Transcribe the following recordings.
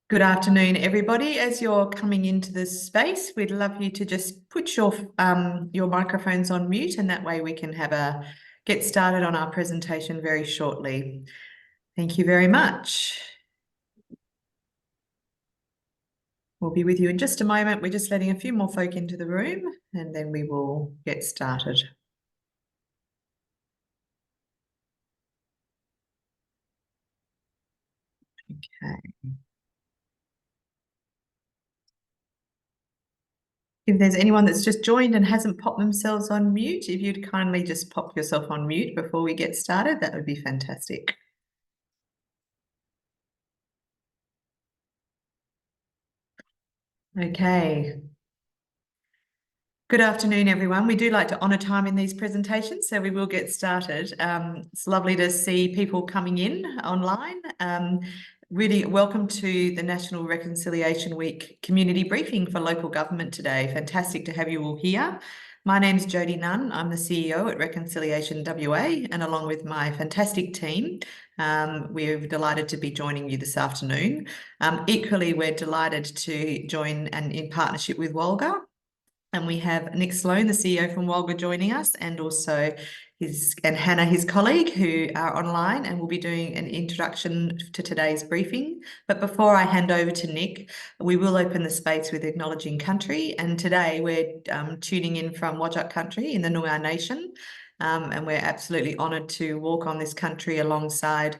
Good afternoon, everybody. As you're coming into this space, we'd love you to just put your microphones on mute, and that way we can get started on our presentation very shortly. Thank you very much. We'll be with you in just a moment. We're just letting a few more folk into the room, and then we will get started. Okay. If there's anyone that's just joined and hasn't popped themselves on mute, if you'd kindly just pop yourself on mute before we get started, that would be fantastic. Okay. Good afternoon, everyone. We do like to honour time in these presentations, so we will get started. It's lovely to see people coming in online. Really welcome to the National Reconciliation Week community briefing for local government today. Fantastic to have you all here. My name's Jodie Nunn. I'm the CEO at Reconciliation WA, and along with my fantastic team, we're delighted to be joining you this afternoon. Equally, we're delighted to join and in partnership with WALGA. And we have Nick Sloan, the CEO from WALGA, joining us, and also Hannah, his colleague, who are online and will be doing an introduction to today's briefing. But before I hand over to Nick, we will open the space with acknowledging country. And today we're tuning in from Whadjuk country in the Noongar Nation. And we're absolutely honoured to walk on this country alongside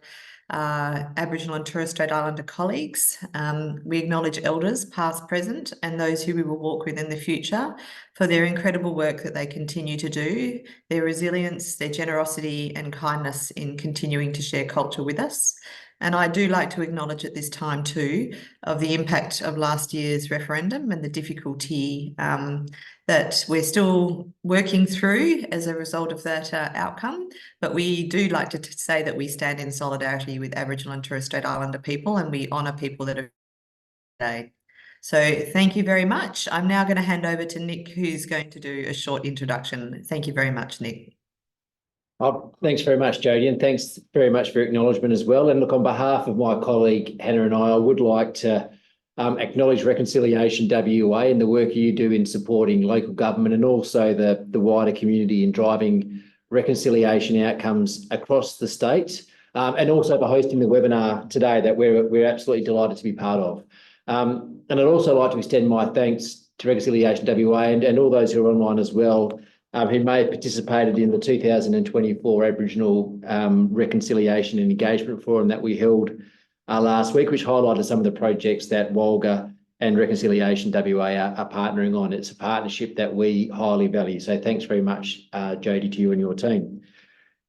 Aboriginal and Torres Strait Islander colleagues. We acknowledge elders, past, present, and those who we will walk with in the future for their incredible work that they continue to do, their resilience, their generosity and kindness in continuing to share culture with us. And I do like to acknowledge at this time too of the impact of last year's referendum and the difficulty that we're still working through as a result of that outcome. But we do like to say that we stand in solidarity with Aboriginal and Torres Strait Islander people, and we honour people that are today. So thank you very much. I'm now going to hand over to Nick, who's going to do a short introduction. Thank you very much, Nick. Thanks very much, Jodie, and thanks very much for your acknowledgement as well. And look, on behalf of my colleague Hannah and I would like to acknowledge Reconciliation WA and the work you do in supporting local government and also the wider community in driving reconciliation outcomes across the state, and also for hosting the webinar today that we're absolutely delighted to be part of. And I'd also like to extend my thanks to Reconciliation WA and all those who are online as well, who may have participated in the 2024 Aboriginal Reconciliation and Engagement Forum that we held last week, which highlighted some of the projects that WALGA and Reconciliation WA are partnering on. It's a partnership that we highly value. So thanks very much, Jodie, to you and your team.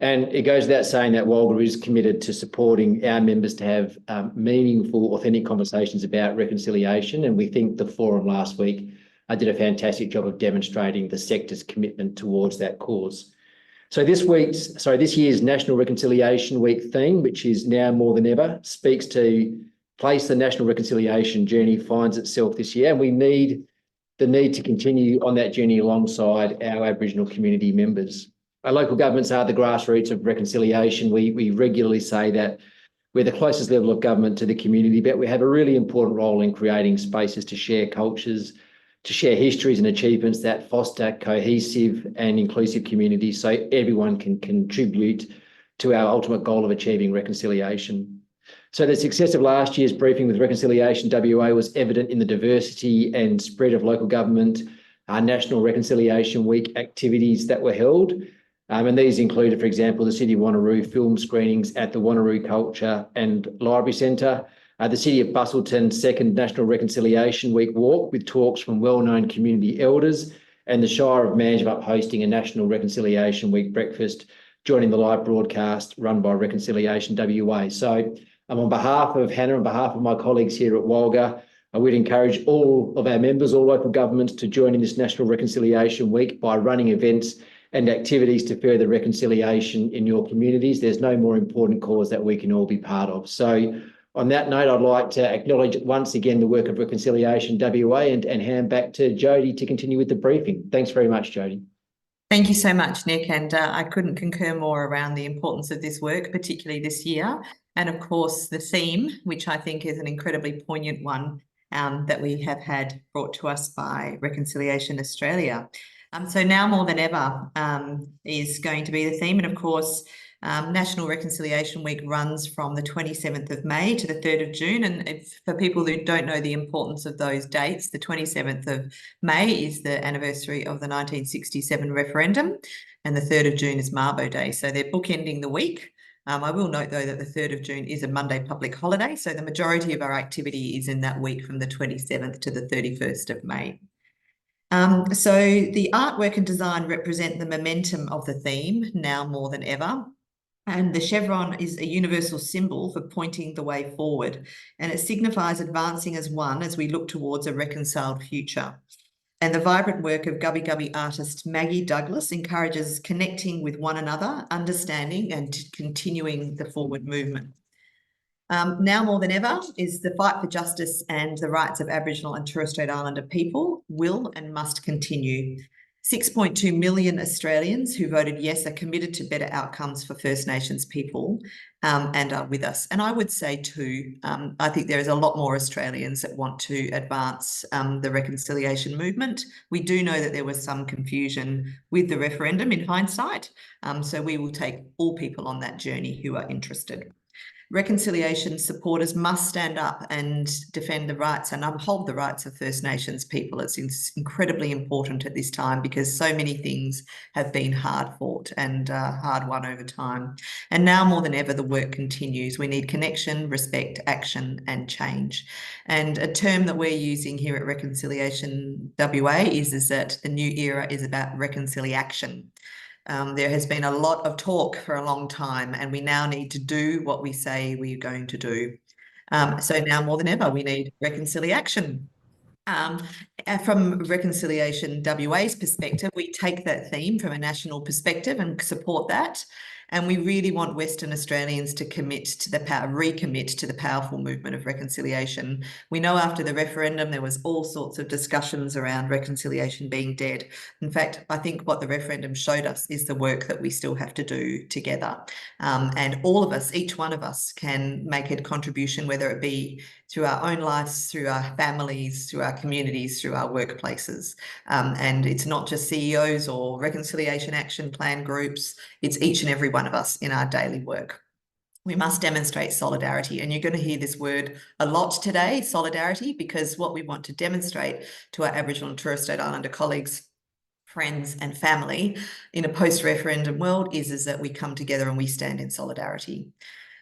And it goes without saying that WALGA is committed to supporting our members to have meaningful, authentic conversations about reconciliation. And we think the forum last week did a fantastic job of demonstrating the sector's commitment towards that cause. So this year's National Reconciliation Week theme, which is now more than ever, speaks to place the national reconciliation journey finds itself this year, and we need to continue on that journey alongside our Aboriginal community members. Our local governments are the grassroots of reconciliation. We regularly say that we're the closest level of government to the community, but we have a really important role in creating spaces to share cultures, to share histories and achievements that foster cohesive and inclusive communities so everyone can contribute to our ultimate goal of achieving reconciliation. So the success of last year's briefing with Reconciliation WA was evident in the diversity and spread of local government, National Reconciliation Week activities that were held. And these included, for example, the City of Wanneroo film screenings at the Wanneroo Culture and Library Centre, the City of Busselton's second National Reconciliation Week walk with talks from well-known community elders, and the Shire of Manjimup hosting a National Reconciliation Week breakfast, joining the live broadcast run by Reconciliation WA. So on behalf of Hannah, on behalf of my colleagues here at WALGA, I would encourage all of our members, all local governments, to join in this National Reconciliation Week by running events and activities to further reconciliation in your communities. There's no more important cause that we can all be part of. So on that note, I'd like to acknowledge once again the work of Reconciliation WA and hand back to Jodie to continue with the briefing. Thanks very much, Jodie. Thank you so much, Nick. And I couldn't concur more around the importance of this work, particularly this year. And of course, the theme, which I think is an incredibly poignant one, that we have had brought to us by Reconciliation Australia. So now more than ever is going to be the theme. And of course, National Reconciliation Week runs from the 27th of May to the 3rd of June. And for people who don't know the importance of those dates, the 27th of May is the anniversary of the 1967 referendum, and the 3rd of June is Mabo Day. So they're bookending the week. I will note, though, that the 3rd of June is a Monday public holiday, so the majority of our activity is in that week from the 27th to the 31st of May. So the artwork and design represent the momentum of the theme now more than ever. And the chevron is a universal symbol for pointing the way forward, and it signifies advancing as one as we look towards a reconciled future. And the vibrant work of Gubbi Gubbi artist Maggie Douglas encourages connecting with one another, understanding and continuing the forward movement. Now more than ever is the fight for justice and the rights of Aboriginal and Torres Strait Islander people will and must continue. 6.2 million Australians who voted yes are committed to better outcomes for First Nations people and are with us. And I would say too, I think there is a lot more Australians that want to advance the reconciliation movement. We do know that there was some confusion with the referendum in hindsight, so we will take all people on that journey who are interested. Reconciliation supporters must stand up and defend the rights and uphold the rights of First Nations people. It's incredibly important at this time because so many things have been hard fought and hard won over time. And now more than ever, the work continues. We need connection, respect, action, and change. And a term that we're using here at Reconciliation WA is that the new era is about reconciliation. There has been a lot of talk for a long time, and we now need to do what we say we're going to do. So now more than ever, we need reconciliation. From Reconciliation WA's perspective, we take that theme from a national perspective and support that. And we really want Western Australians to recommit to the powerful movement of reconciliation. We know after the referendum, there was all sorts of discussions around reconciliation being dead. In fact, I think what the referendum showed us is the work that we still have to do together. And all of us, each one of us, can make a contribution, whether it be through our own lives, through our families, through our communities, through our workplaces. And it's not just CEOs or Reconciliation Action Plan groups, it's each and every one of us in our daily work. We must demonstrate solidarity, and you're going to hear this word a lot today, solidarity, because what we want to demonstrate to our Aboriginal and Torres Strait Islander colleagues, friends and family in a post-referendum world is that we come together and we stand in solidarity.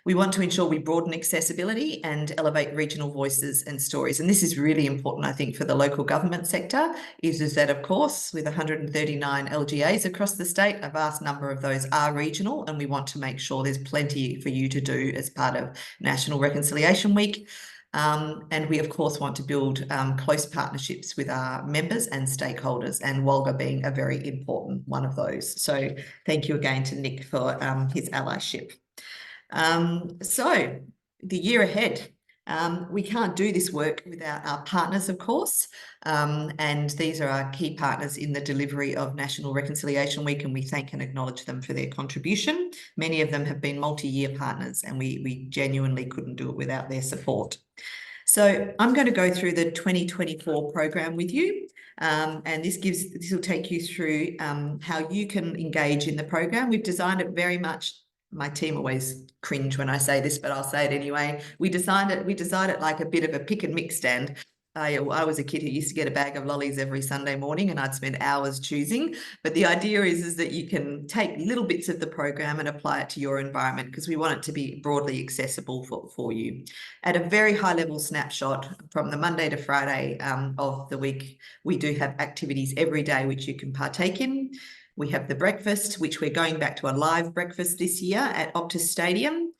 We want to ensure we broaden accessibility and elevate regional voices and stories. And this is really important, I think, for the local government sector, is that, of course, with 139 LGAs across the state, a vast number of those are regional, and we want to make sure there's plenty for you to do as part of National Reconciliation Week. And we, of course, want to build close partnerships with our members and stakeholders, and WALGA being a very important one of those. So thank you again to Nick for his allyship. So the year ahead, we can't do this work without our partners, of course, and these are our key partners in the delivery of National Reconciliation Week, and we thank and acknowledge them for their contribution. Many of them have been multi-year partners, and we genuinely couldn't do it without their support. So I'm going to go through the 2024 program with you, and this will take you through how you can engage in the program. We've designed it very much. My team always cringe when I say this, but I'll say it anyway. We designed it like a bit of a pick and mix stand. I was a kid who used to get a bag of lollies every Sunday morning, and I'd spend hours choosing. But the idea is that you can take little bits of the program and apply it to your environment, because we want it to be broadly accessible for you. At a very high level snapshot, from the Monday to Friday of the week, we do have activities every day which you can partake in. We have the breakfast, which we're going back to a live breakfast this year at Optus Stadium.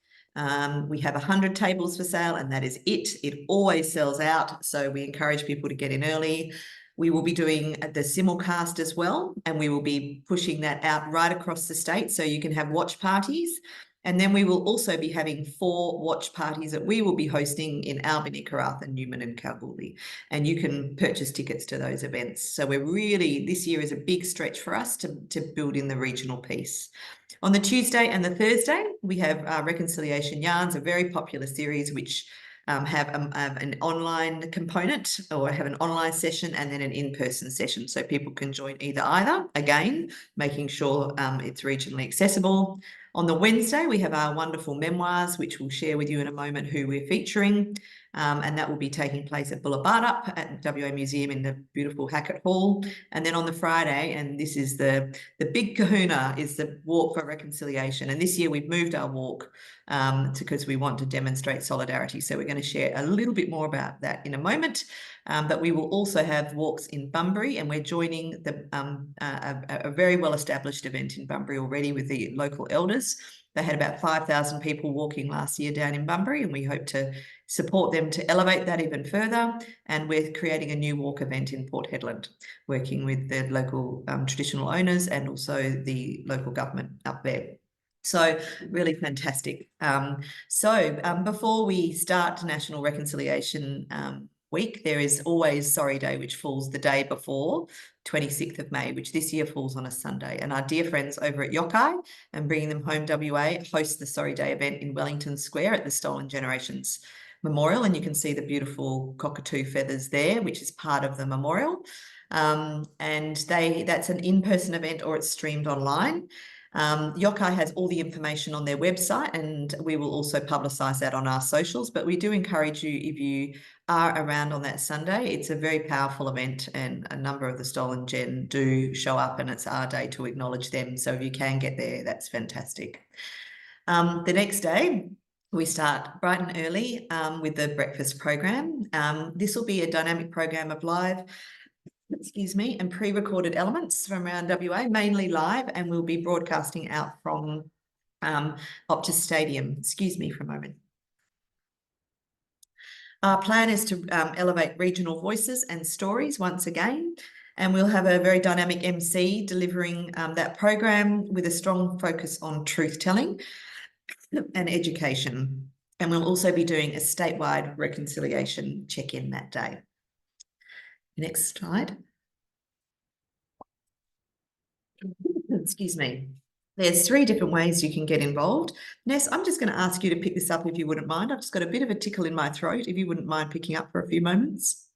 We have 100 tables for sale, and that is it. It always sells out, so we encourage people to get in early. We will be doing the simulcast as well, and we will be pushing that out right across the state, so you can have watch parties. And then we will also be having 4 watch parties that we will be hosting in Albany, Karratha, Newman and Kalgoorlie. And you can purchase tickets to those events. So we're really, this year is a big stretch for us to build in the regional piece. On the Tuesday and the Thursday, we have Reconciliation Yarns, a very popular series which have an online component, or have an online session and then an in-person session. So people can join either, again, making sure it's regionally accessible. On the Wednesday, we have our wonderful memoirs, which we'll share with you in a moment who we're featuring. And that will be taking place at Bullabardup at WA Museum in the beautiful Hackett Hall. And then on the Friday, and this is the big kahuna, is the Walk for Reconciliation. And this year we've moved our walk because we want to demonstrate solidarity. So we're going to share a little bit more about that in a moment. But we will also have walks in Bunbury, and we're joining a very well-established event in Bunbury already with the local elders. They had about 5,000 people walking last year down in Bunbury, and we hope to support them to elevate that even further. And we're creating a new walk event in Port Hedland, working with the local traditional owners and also the local government up there. So really fantastic. Before we start National Reconciliation Week, there is always Sorry Day, which falls the day before 26th of May, which this year falls on a Sunday. And our dear friends over at Yokai and Bringing Them Home WA host the Sorry Day event in Wellington Square at the Stolen Generations Memorial. And you can see the beautiful cockatoo feathers there, which is part of the memorial. And that's an in-person event, or it's streamed online. Yokai has all the information on their website, and we will also publicise that on our socials. But we do encourage you, if you are around on that Sunday, it's a very powerful event, and a number of the Stolen Gen do show up, and it's our day to acknowledge them. So if you can get there, that's fantastic. The next day, we start bright and early with the breakfast program. This will be a dynamic program of live and pre-recorded elements from around WA, mainly live, and we'll be broadcasting out from Optus Stadium. Excuse me for a moment. Our plan is to elevate regional voices and stories once again, and we'll have a very dynamic MC delivering that program with a strong focus on truth-telling and education. And we'll also be doing a statewide reconciliation check-in that day. Next slide. Excuse me. There's 3 different ways you can get involved. Ness, I'm just going to ask you to pick this up if you wouldn't mind. I've just got a bit of a tickle in my throat, if you wouldn't mind picking up for a few moments.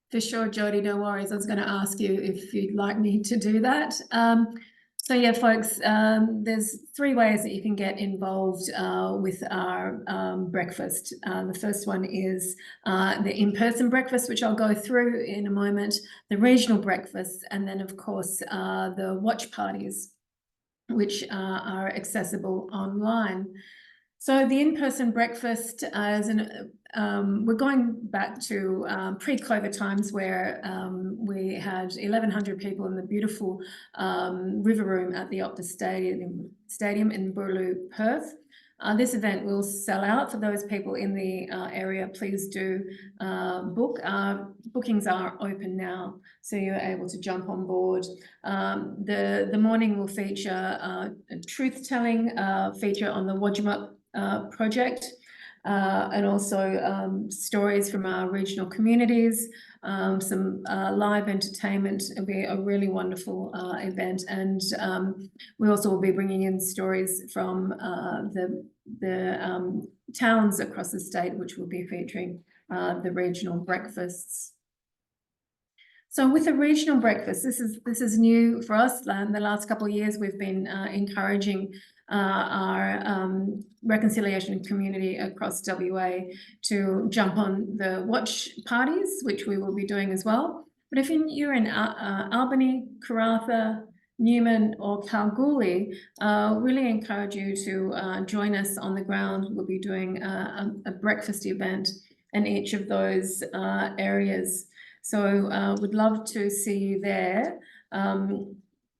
For sure, Jodie, no worries. I was going to ask you if you'd like me to do that. So yeah, folks, there's 3 ways that you can get involved with our breakfast. The first one is the in-person breakfast, which I'll go through in a moment, the regional breakfast, and then of course the watch parties, which are accessible online. So the in-person breakfast, we're going back to pre-COVID times, where we had 1,100 people in the beautiful river room at the Optus Stadium in Burloo, Perth. This event will sell out. For those people in the area, please do book. Bookings are open now, so you're able to jump on board. The morning will feature a truth-telling feature on the Wodjuma project, and also stories from our regional communities, some live entertainment. It'll be a really wonderful event, and we also will be bringing in stories from the towns across the state, which will be featuring the regional breakfasts. So with the regional breakfast, this is new for us. The last couple of years, we've been encouraging our reconciliation community across WA to jump on the watch parties, which we will be doing as well. But if you're in Albany, Karratha, Newman or Kalgoorlie, really encourage you to join us on the ground. We'll be doing a breakfast event in each of those areas. So would love to see you there.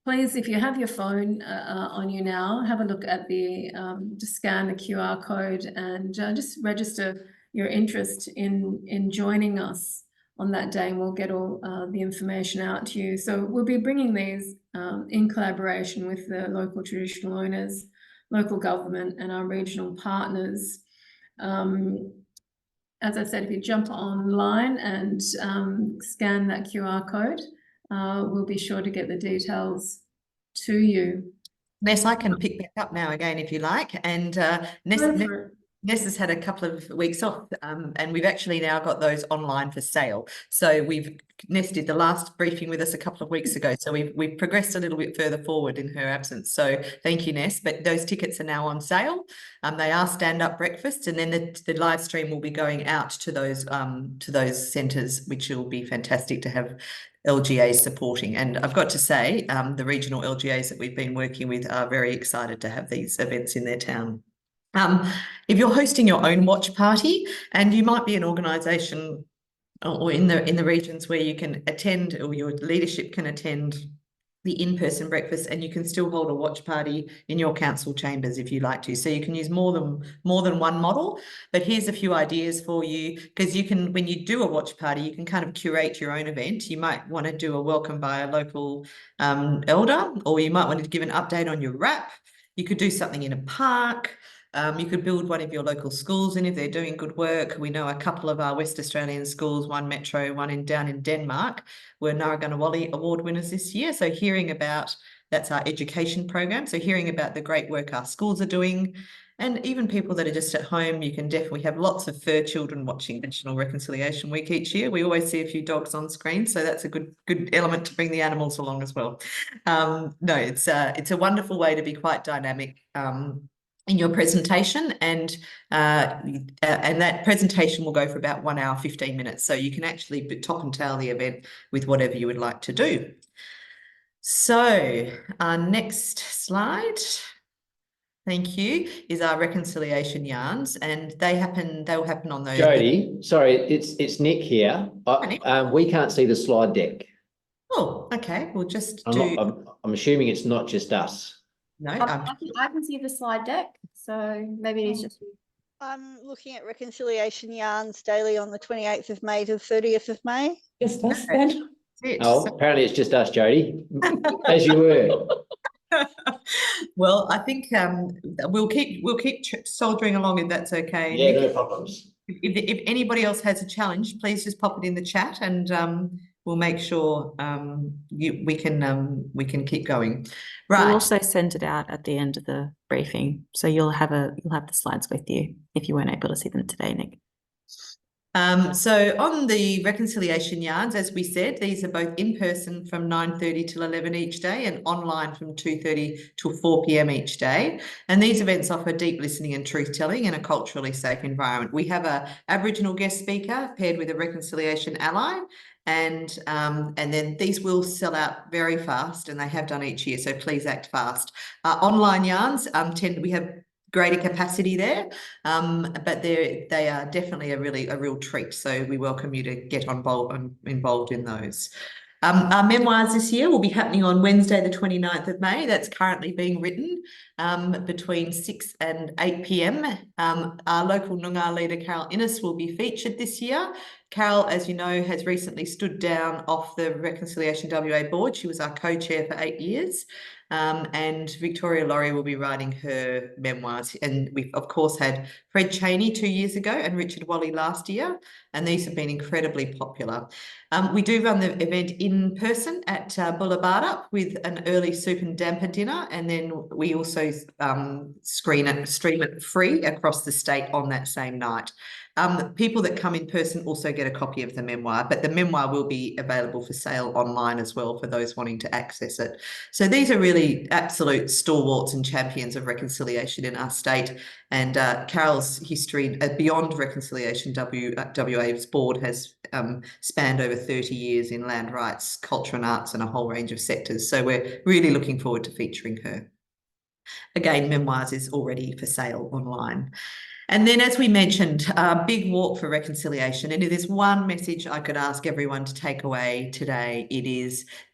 Please, if you have your phone on you now, have a look at just scan the QR code and just register your interest in joining us on that day, and we'll get all the information out to you. So we'll be bringing these in collaboration with the local traditional owners local government and our regional partners. As I said, if you jump online and scan that QR code, we'll be sure to get the details to you. Ness, I can pick back up now again if you like. And Ness has had a couple of weeks off, and we've actually now got those online for sale. So Ness did the last briefing with us a couple of weeks ago. So we've progressed a little bit further forward in her absence. So thank you, Ness. But those tickets are now on sale. They are stand-up breakfasts, and then the live stream will be going out to those centres, which will be fantastic to have LGAs supporting. And I've got to say, the regional LGAs that we've been working with are very excited to have these events in their town. If you're hosting your own watch party, and you might be an organisation or in the regions where you can attend, or your leadership can attend the in-person breakfast, and you can still hold a watch party in your council chambers if you like to. So you can use more than one model. But here's a few ideas for you, because you can, when you do a watch party, you can kind of curate your own event. You might want to do a welcome by a local elder, or you might want to give an update on your wrap. You could do something in a park. You could build one of your local schools in if they're doing good work. We know a couple of our West Australian schools, one Metro, one down in Denmark, were Narragansett Award winners this year. So that's our education program. So hearing about the great work our schools are doing, and even people that are just at home, you can definitely have lots of fur children watching National Reconciliation Week each year. We always see a few dogs on screen, so that's a good element to bring the animals along as well. No, it's a wonderful way to be quite dynamic in your presentation, and that presentation will go for about 1 hour, 15 minutes. So you can actually top and tail the event with whatever you would like to do. So our next slide, thank you, is our reconciliation yarns, and they'll happen on those. Jody, sorry, it's Nick here. We can't see the slide deck. Oh, okay. We'll just I'm assuming it's not just us. No, I can see the slide deck, so maybe it's just you. I'm looking at reconciliation yarns daily on the 28th of May to the 30th of May. Just us then. Oh, apparently it's just us, Jody, as you were. Well, I think we'll keep soldiering along if that's okay. Yeah, Nick. no problems. If anybody else has a challenge, please just pop it in the chat, and we'll make sure we can keep going. Right. We'll also send it out at the end of the briefing, so you'll have the slides with you if you weren't able to see them today, Nick. So on the reconciliation yarns, as we said, these are both in person from 9:30 till 11 each day, and online from 2:30 till 4 p.m. each day. And these events offer deep listening and truth telling in a culturally safe environment. We have a Aboriginal guest speaker paired with a reconciliation ally. And then these will sell out very fast, and they have done each year, so please act fast. Online yarns we have greater capacity there, but they are definitely a real treat, so we welcome you to get involved in those. Our memoirs this year will be happening on Wednesday the 29th of May. That's currently being written between 6 and 8 p.m. Our local Noongar leader, Carol Innes, will be featured this year. Carol, as you know, has recently stood down off the Reconciliation WA board. She was our co-chair for 8 years. And Victoria Laurie will be writing her memoirs. And we've, of course, had Fred Chaney 2 years ago and Richard Wally last year, and these have been incredibly popular. We do run the event in person at Bullabada with an early soup and damper dinner, and then we also stream it free across the state on that same night. People that come in person also get a copy of the memoir, but the memoir will be available for sale online as well for those wanting to access it. So these are really absolute stalwarts and champions of reconciliation in our state. And Carol's history beyond Reconciliation WA's board has spanned over 30 years in land rights, culture and arts, and a whole range of sectors. So we're really looking forward to featuring her. Again, memoirs is already for sale online. And then, as we mentioned, big walk for reconciliation. And if there's one message I could ask everyone to take away today,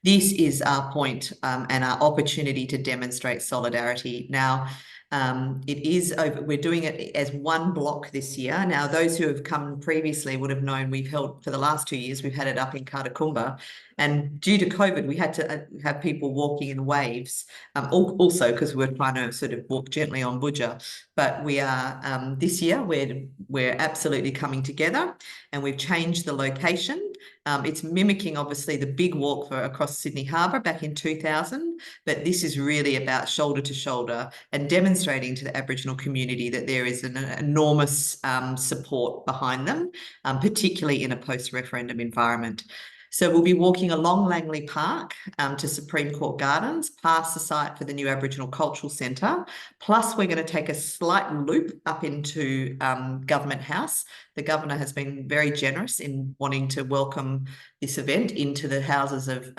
this is our point and our opportunity to demonstrate solidarity. Now, It is over, we're doing it as one block this year. Now, those who have come previously would have known we've held for the last 2 years, we've had it up in Katakumba. And due to COVID, we had to have people walking in waves, also because we're trying to sort of walk gently on Budja. But we are, this year, we're absolutely coming together, and we've changed the location. It's mimicking, obviously, the big walk for across Sydney Harbour back in 2000, but this is really about shoulder to shoulder and demonstrating to the Aboriginal community that there is an enormous support behind them, particularly in a post-referendum environment. So we'll be walking along Langley Park to Supreme Court Gardens, past the site for the new Aboriginal Cultural Centre. Plus, we're going to take a slight loop up into Government House. The Governor has been very generous in wanting to welcome this event into the houses of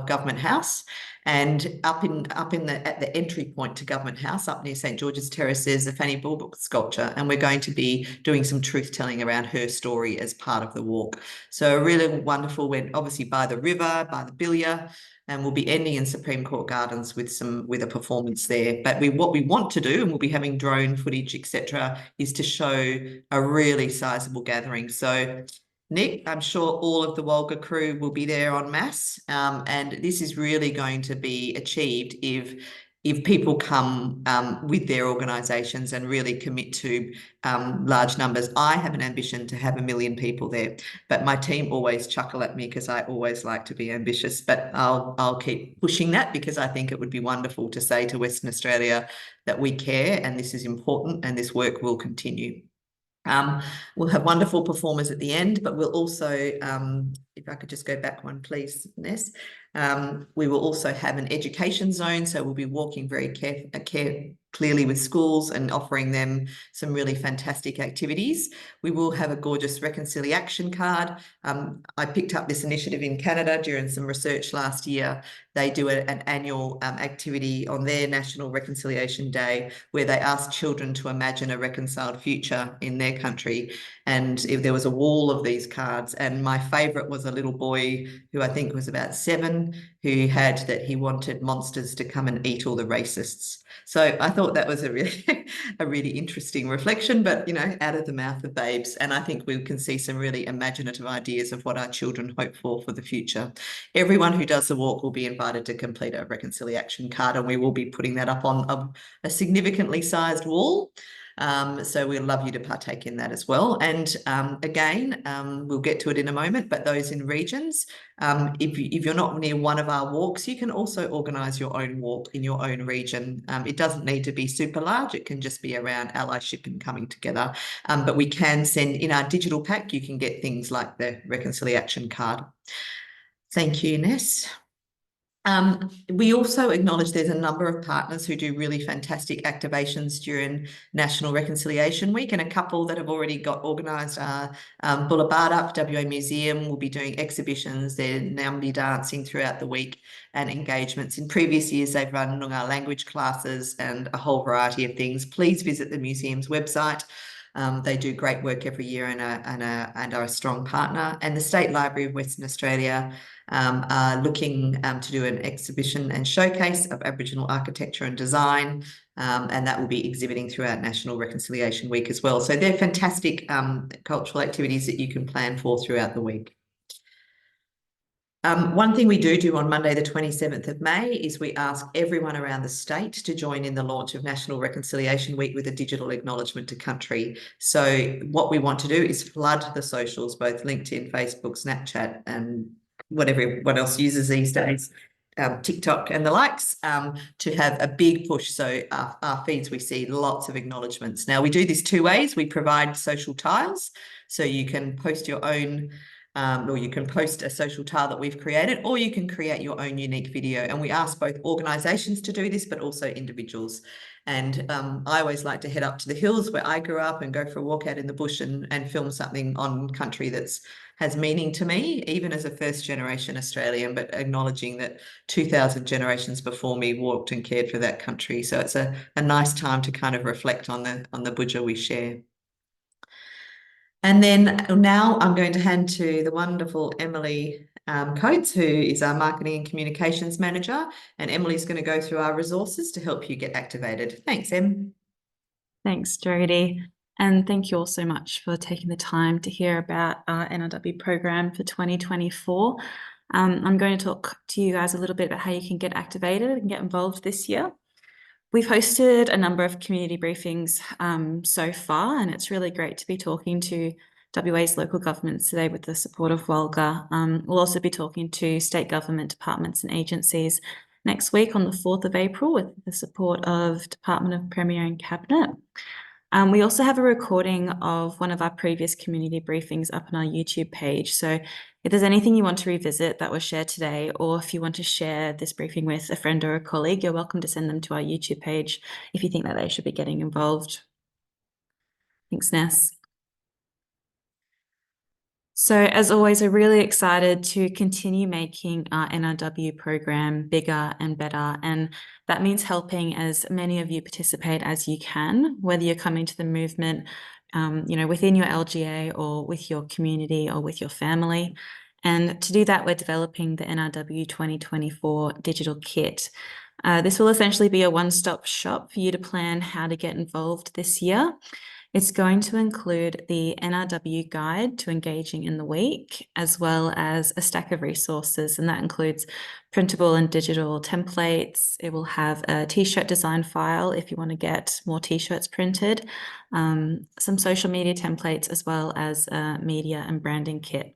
Government House. And at the entry point to Government House, up near St George's Terrace, there's a Fanny Bullock sculpture, and we're going to be doing some truth telling around her story as part of the walk. So a really wonderful, went obviously by the river, by the Billia, and we'll be ending in Supreme Court Gardens with a performance there. But what we want to do, and we'll be having drone footage, etc., is to show a really sizable gathering. So Nick, I'm sure all of the WALGA crew will be there en masse, and this is really going to be achieved if people come with their organisations and really commit to large numbers. I have an ambition to have 1 million people there, but my team always chuckle at me because I always like to be ambitious, but I'll keep pushing that because I think it would be wonderful to say to Western Australia that we care and this is important and this work will continue. We'll have wonderful performers at the end, but we'll also, if I could just go back one, please, Ness. We will also have an education zone, so we'll be walking very clearly with schools and offering them some really fantastic activities. We will have a gorgeous reconciliation card. I picked up this initiative in Canada during some research last year. They do an annual activity on their National Reconciliation Day where they ask children to imagine a reconciled future in their country. And if there was a wall of these cards, and my favourite was a little boy who I think was about 7, who had that he wanted monsters to come and eat all the racists. So I thought that was a really interesting reflection, but you know, out of the mouth of babes. And I think we can see some really imaginative ideas of what our children hope for the future. Everyone who does the walk will be invited to complete a reconciliation card, and we will be putting that up on a significantly sized wall. So we'd love you to partake in that as well. And again, we'll get to it in a moment, but those in regions, if you're not near one of our walks, you can also organise your own walk in your own region. It doesn't need to be super large. It can just be around allyship and coming together. But we can send in our digital pack, you can get things like the reconciliation card. Thank you, Ness. We also acknowledge there's a number of partners who do really fantastic activations during National Reconciliation Week, and a couple that have already got organised are Bullabarduk WA Museum will be doing exhibitions, they're Nambi dancing throughout the week and engagements. In previous years, they've run Noongar language classes and a whole variety of things. Please visit the museum's website. They do great work every year and are a strong partner. And the State Library of Western Australia are looking to do an exhibition and showcase of Aboriginal architecture and design, and that will be exhibiting throughout National Reconciliation Week as well. So they're fantastic cultural activities that you can plan for throughout the week. One thing we do on Monday, the 27th of May, is we ask everyone around the state to join in the launch of National Reconciliation Week with a digital acknowledgement to country. So what we want to do is flood the socials, both LinkedIn, Facebook, Snapchat, and whatever everyone else uses these days, TikTok and the likes, to have a big push. So our feeds, we see lots of acknowledgements. Now, we do this 2 ways. We provide social tiles, so you can post your own or you can post a social tile that we've created, or you can create your own unique video. And we ask both organisations to do this, but also individuals. And I always like to head up to the hills where I grew up and go for a walk out in the bush and film something on country that's has meaning to me, even as a first-generation Australian, but acknowledging that 2,000 generations before me walked and cared for that country. So it's a nice time to kind of reflect on the Budja we share. And then now I'm going to hand to the wonderful Emily Coates, who is our Marketing and Communications Manager, and Emily's going to go through our resources to help you get activated. Thanks, Em. Thanks, Jodie. And thank you all so much for taking the time to hear about our NRW program for 2024. I'm going to talk to you guys a little bit about how you can get activated and get involved this year. We've hosted a number of community briefings so far, and it's really great to be talking to WA's local governments today with the support of WALGA. We'll also be talking to state government departments and agencies next week on the 4th of April with the support of Department of Premier and Cabinet. We also have a recording of one of our previous community briefings up on our YouTube page. So if there's anything you want to revisit that was shared today, or if you want to share this briefing with a friend or a colleague, you're welcome to send them to our YouTube page if you think that they should be getting involved. Thanks, Ness. So as always, we're really excited to continue making our NRW program bigger and better. And that means helping as many of you participate as you can, whether you're coming to the movement, within your LGA or with your community or with your family. And to do that, we're developing the NRW 2024 digital kit. This will essentially be a one-stop shop for you to plan how to get involved this year. It's going to include the NRW guide to engaging in the week, as well as a stack of resources, and that includes printable and digital templates. It will have a t-shirt design file if you want to get more t-shirts printed, some social media templates, as well as a media and branding kit.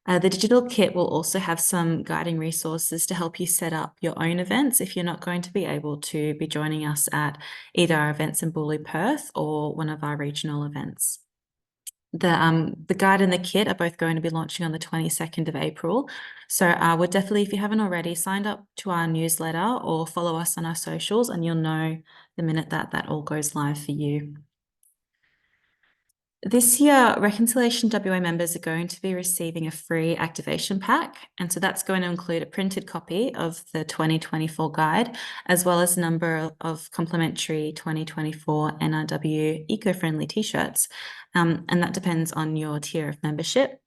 The digital kit will also have some guiding resources to help you set up your own events if you're not going to be able to be joining us at either our events in Bully, Perth, or one of our regional events. The guide and the kit are both going to be launching on the 22nd of April. So we're definitely, if you haven't already, signed up to our newsletter or follow us on our socials, and you'll know the minute that all goes live for you. This year, Reconciliation WA members are going to be receiving a free activation pack. And so that's going to include a printed copy of the 2024 guide, as well as a number of complimentary 2024 NRW eco-friendly t-shirts. And that depends on your tier of membership.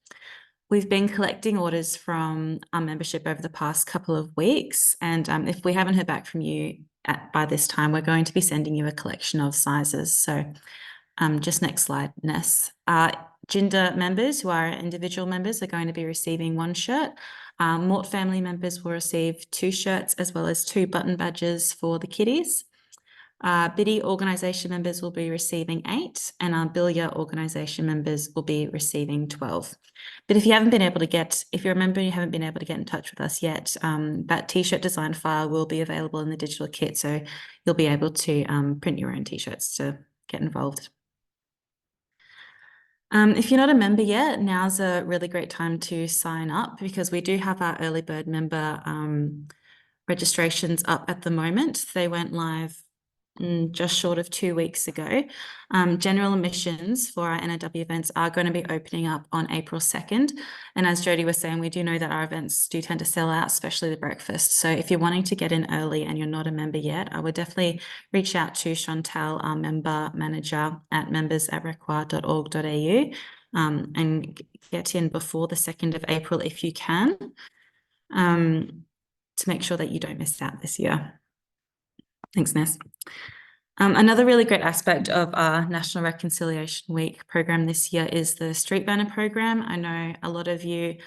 We've been collecting orders from our membership over the past couple of weeks. And if we haven't heard back from you by this time, we're going to be sending you a collection of sizes. So just next slide, Ness. Gender members who are individual members are going to be receiving one shirt. Mort family members will receive 2 shirts, as well as 2 button badges for the kiddies. Biddy organisation members will be receiving 8, and our Bilya organisation members will be receiving 12. But if you haven't been able to get, if you're a member and you haven't been able to get in touch with us yet, that t-shirt design file will be available in the digital kit, so you'll be able to print your own t-shirts to get involved. If you're not a member yet, now's a really great time to sign up, because we do have our early bird member registrations up at the moment. They went live just short of 2 weeks ago. General admissions for our NRW events are going to be opening up on April 2nd. And as Jodie was saying, we do know that our events do tend to sell out, especially the breakfast. So if you're wanting to get in early and you're not a member yet, I would definitely reach out to Chantal, our member manager at members@require.org.au, and get in before the 2nd of April if you can, to make sure that you don't miss out this year. Thanks, Ness. Another really great aspect of our National Reconciliation Week program this year is the street banner program. I know a lot of you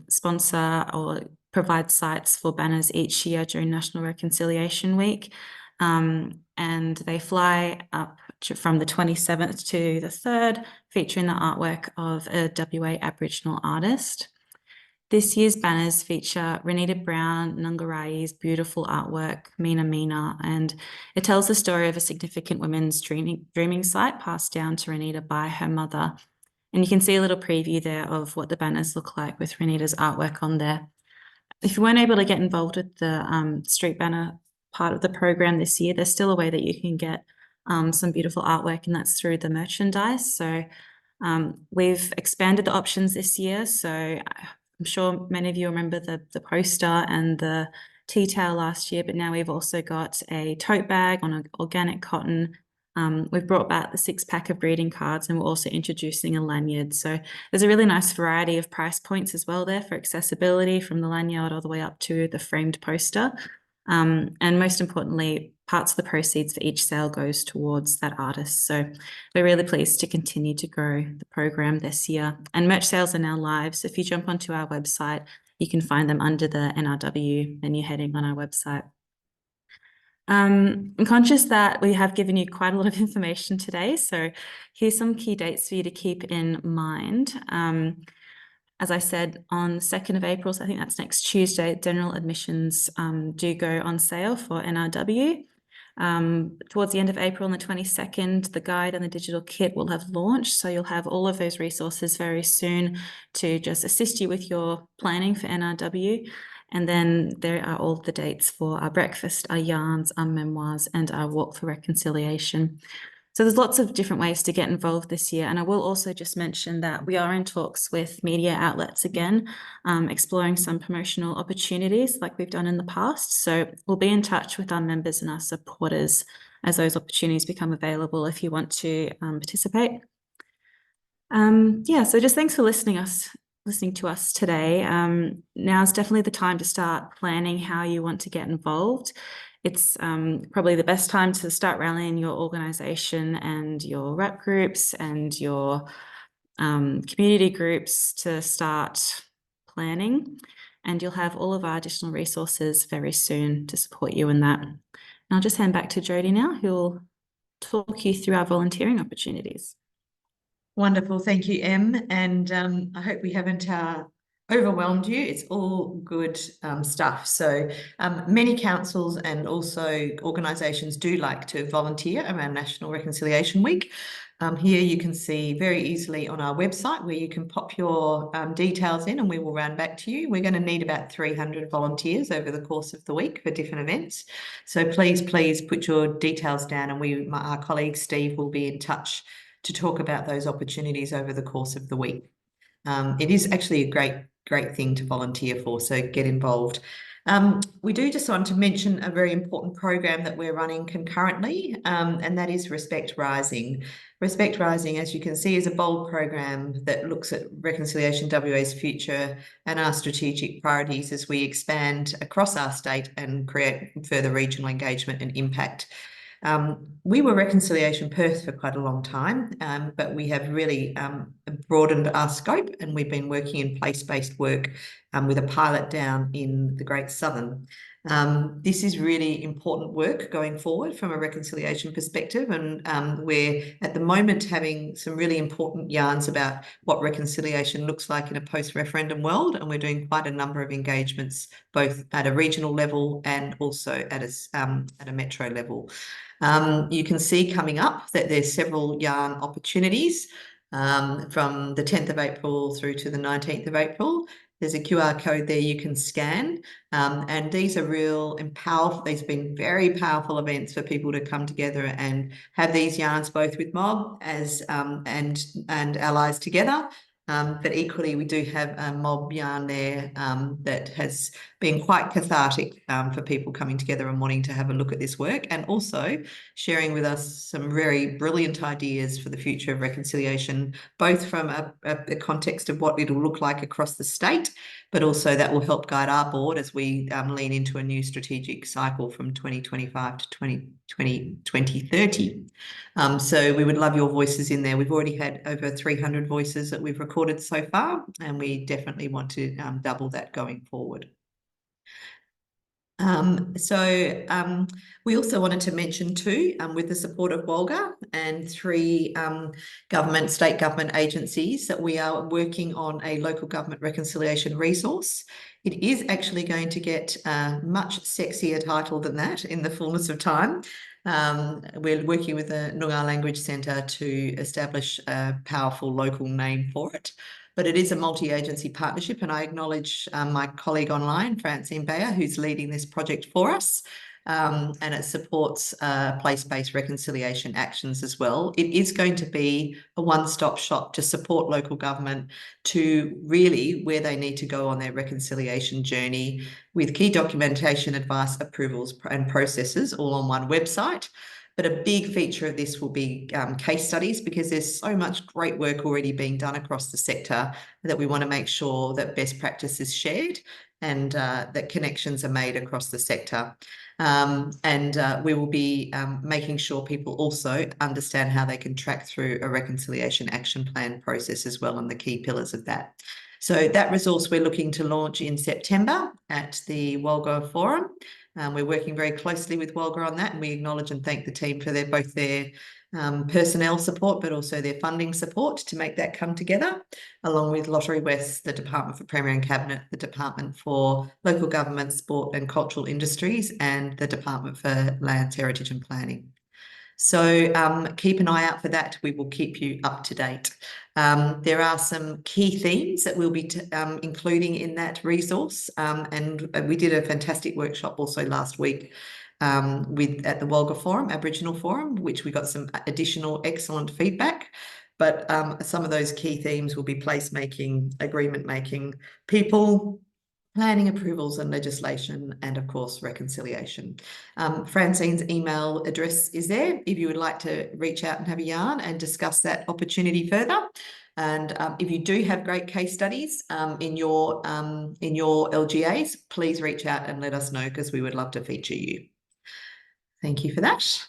sponsor or provide sites for banners each year during National Reconciliation Week, and they fly up from the 27th to the 3rd, featuring the artwork of a WA Aboriginal artist. This year's banners feature Renita Brown Nungarai's beautiful artwork, Mina Mina, and it tells the story of a significant women's dreaming site passed down to Renita by her mother. And you can see a little preview there of what the banners look like with Renita's artwork on there. If you weren't able to get involved with the street banner part of the program this year, there's still a way that you can get some beautiful artwork, and that's through the merchandise. So we've expanded the options this year. So I'm sure many of you remember the poster and the tea towel last year, but now we've also got a tote bag on organic cotton, We've brought back the 6-pack of greeting cards, and we're also introducing a lanyard. So there's a really nice variety of price points as well there for accessibility, from the lanyard all the way up to the framed poster. And most importantly, parts of the proceeds for each sale goes towards that artist. So we're really pleased to continue to grow the program this year. And merch sales are now live. So if you jump onto our website, you can find them under the NRW menu heading on our website. I'm conscious that we have given you quite a lot of information today, so here's some key dates for you to keep in mind. As I said, on the 2nd of April, so I think that's next Tuesday, general admissions do go on sale for NRW. Towards the end of April, on the 22nd, the guide and the digital kit will have launched, so you'll have all of those resources very soon to just assist you with your planning for NRW. And then there are all the dates for our breakfast, our yarns, our memoirs, and our walk for reconciliation. So there's lots of different ways to get involved this year. And I will also just mention that we are in talks with media outlets again, exploring some promotional opportunities like we've done in the past. So we'll be in touch with our members and our supporters as those opportunities become available if you want to participate. So just thanks for listening to us today. Now's definitely the time to start planning how you want to get involved. It's probably the best time to start rallying your organisation and your rep groups and your community groups to start planning. And you'll have all of our additional resources very soon to support you in that. And I'll just hand back to Jodie now, who'll talk you through our volunteering opportunities. Wonderful. Thank you, Em. And I hope we haven't overwhelmed you. It's all good stuff. So many councils and also organisations do like to volunteer around National Reconciliation Week. Here you can see very easily on our website where you can pop your details in and we will round back to you. We're going to need about 300 volunteers over the course of the week for different events. So please put your details down, and our colleague Steve will be in touch to talk about those opportunities over the course of the week. It is actually a great thing to volunteer for, so get involved. We do just want to mention a very important program that we're running concurrently, and that is Respect Rising. Respect Rising, as you can see, is a bold program that looks at Reconciliation WA's future and our strategic priorities as we expand across our state and create further regional engagement and impact. We were Reconciliation Perth for quite a long time, but we have really broadened our scope, and we've been working in place-based work with a pilot down in the Great Southern. This is really important work going forward from a reconciliation perspective, and we're at the moment having some really important yarns about what reconciliation looks like in a post-referendum world, and we're doing quite a number of engagements both at a regional level and also at a metro level. You can see coming up that there's several yarn opportunities from the 10th of April through to the 19th of April. There's a QR code there you can scan, and these are real and powerful. These have been very powerful events for people to come together and have these yarns both with mob and allies together. But equally, we do have a mob yarn there that has been quite cathartic for people coming together and wanting to have a look at this work, and also sharing with us some very brilliant ideas for the future of reconciliation, both from a context of what it'll look like across the state, but also that will help guide our board as we lean into a new strategic cycle from 2025 to 2030. So we would love your voices in there. We've already had over 300 voices that we've recorded so far, and we definitely want to double that going forward. We also wanted to mention too, with the support of WALGA and 3 state government agencies, that we are working on a local government reconciliation resource. It is actually going to get a much sexier title than that in the fullness of time. We're working with the Noongar Language Centre to establish a powerful local name for it. But it is a multi-agency partnership, and I acknowledge my colleague online, Francine Bayer, who's leading this project for us, and it supports place-based reconciliation actions as well. It is going to be a one-stop shop to support local government to really where they need to go on their reconciliation journey, with key documentation, advice, approvals and processes all on one website. But a big feature of this will be case studies, because there's so much great work already being done across the sector that we want to make sure that best practice is shared and that connections are made across the sector. We will be making sure people also understand how they can track through a reconciliation action plan process as well, and the key pillars of that. So that resource we're looking to launch in September at the WALGA Forum. We're working very closely with WALGA on that, and we acknowledge and thank the team for both their personnel support, but also their funding support to make that come together, along with Lottery West, the Department for Premier and Cabinet, the Department for Local Government, Sport and Cultural Industries, and the Department for Lands, Heritage and Planning. So keep an eye out for that. We will keep you up to date. There are some key themes that we'll be including in that resource. And we did a fantastic workshop also last week at the WALGA Forum, Aboriginal Forum, which we got some additional excellent feedback. But some of those key themes will be placemaking, agreement making, people, planning approvals and legislation, and of course, reconciliation. Francine's email address is there if you would like to reach out and have a yarn and discuss that opportunity further. And if you do have great case studies in your LGAs, please reach out and let us know, because we would love to feature you. Thank you for that.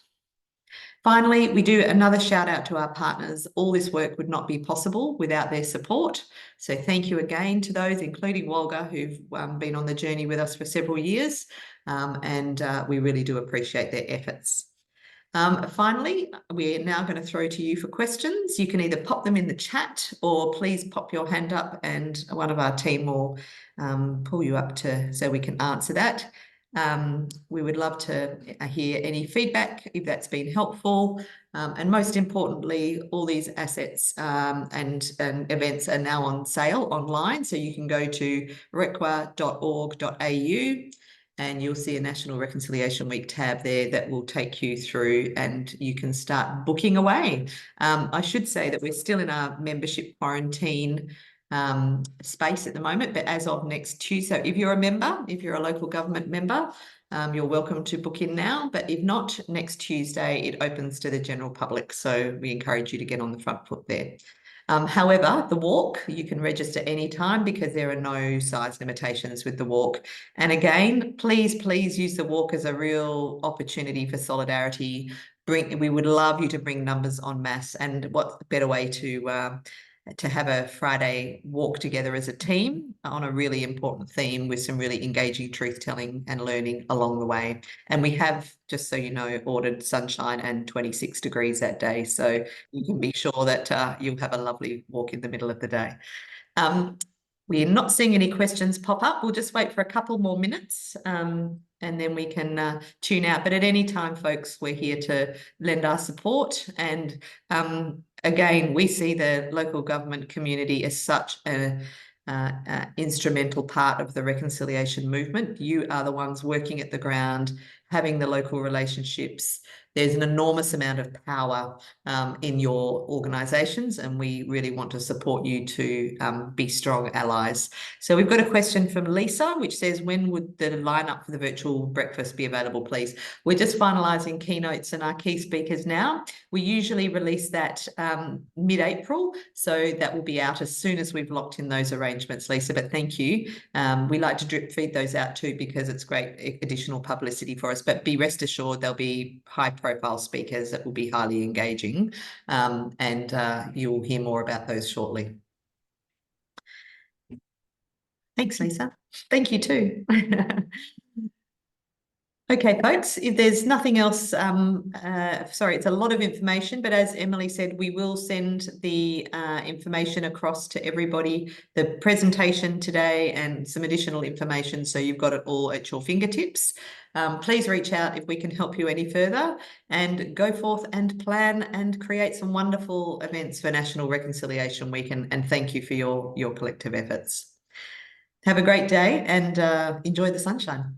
Finally, we do another shout out to our partners. All this work would not be possible without their support. So thank you again to those, including WALGA, who've been on the journey with us for several years. We really do appreciate their efforts. Finally, we're now going to throw to you for questions. You can either pop them in the chat, or please pop your hand up and one of our team will pull you up so we can answer that. We would love to hear any feedback if that's been helpful. And most importantly, all these assets and events are now on sale online. So you can go to requa.org.au and you'll see a National Reconciliation Week tab there that will take you through, and you can start booking away. I should say that we're still in our membership quarantine space at the moment, but as of next Tuesday, if you're a member, if you're a local government member, you're welcome to book in now. But if not, next Tuesday it opens to the general public, so we encourage you to get on the front foot there. However, the walk, you can register anytime, because there are no size limitations with the walk. And again, please use the walk as a real opportunity for solidarity. We would love you to bring numbers en masse, and what better way to have a Friday walk together as a team on a really important theme with some really engaging truth-telling and learning along the way. And we have, just so you know, ordered sunshine and 26 degrees that day. So you can be sure that you'll have a lovely walk in the middle of the day. We're not seeing any questions pop up. We'll just wait for a couple more minutes and then we can tune out. But at any time, folks, we're here to lend our support. And again, we see the local government community as such an instrumental part of the reconciliation movement. You are the ones working at the ground, having the local relationships. There's an enormous amount of power in your organisations, and we really want to support you to be strong allies. So we've got a question from Lisa, which says, when would the lineup for the virtual breakfast be available, please? We're just finalising keynotes and our key speakers now. We usually release that mid-April, so that will be out as soon as we've locked in those arrangements, Lisa, but thank you. We like to drip feed those out too, because it's great additional publicity for us, but be rest assured there'll be high-profile speakers that will be highly engaging, and you'll hear more about those shortly. Thanks, Lisa. Thank you too. Okay, folks, if there's nothing else, sorry, it's a lot of information, but as Emily said, we will send the information across to everybody, the presentation today and some additional information, so you've got it all at your fingertips. Please reach out if we can help you any further, and go forth and plan and create some wonderful events for National Reconciliation Week, and thank you for your collective efforts. Have a great day and enjoy the sunshine.